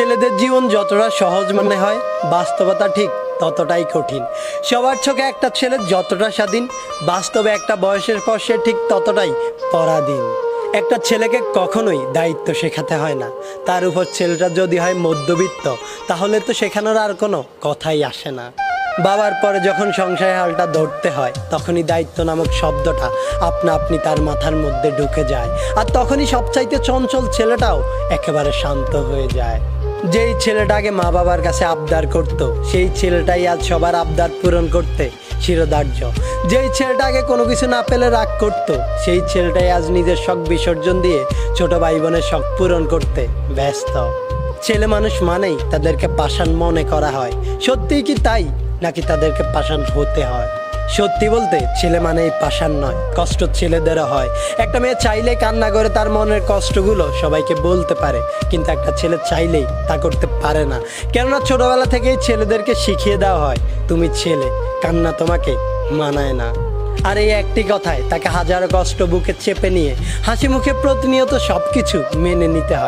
ছেলেদের জীবন যতটা সহজ মনে হয়, বাস্তবতা ঠিক ততটাই কঠিন। সবার চোখে একটা ছেলে যতটা স্বাধীন, বাস্তবে একটা বয়সের পর সে ঠিক ততটাই পরাধীন। একটা ছেলেকে কখনোই দায়িত্ব শেখাতে হয় না। তার উপর ছেলেটা যদি হয় মধ্যবিত্ত, তাহলে তো শেখানোর আর কোনো কথাই আসে না। বাবার পরে যখন সংসারের হালটা ধরতে হয়, তখনই দায়িত্ব নামক শব্দটা আপনা আপনি তার মাথার মধ্যে ঢুকে যায়। আর তখনই সবচাইতে চঞ্চল ছেলেটাও একেবারে শান্ত হয়ে যায়। যেই ছেলেটাকে মা বাবার কাছে আবদার করত, সেই ছেলেটাই আজ সবার আবদার পূরণ করতে শিরোধার্য। যেই ছেলেটাকে কোনো কিছু না পেলে রাগ করত, সেই ছেলেটাই আজ নিজের শখ বিসর্জন দিয়ে ছোট ভাই বোনের শখ পূরণ করতে ব্যস্ত। ছেলে মানুষ মানেই তাদেরকে পাষাণ মনে করা হয়। সত্যিই কি তাই, নাকি তাদেরকে পাষাণ হতে হয়? সত্যি বলতে ছেলে মানেই পাষাণ নয়, কষ্ট ছেলেদেরও হয়। একটা মেয়ে চাইলেই কান্না করে তার মনের কষ্টগুলো সবাইকে বলতে পারে, কিন্তু একটা ছেলে চাইলেই তা করতে পারে না। কেননা ছোটবেলা থেকেই ছেলেদেরকে শিখিয়ে দেওয়া হয়, তুমি ছেলে, কান্না তোমাকে মানায় না। আর এই একটি কথায় তাকে হাজারো কষ্ট বুকে চেপে নিয়ে হাসি মুখে প্রতিনিয়ত সব কিছু মেনে নিতে হয়।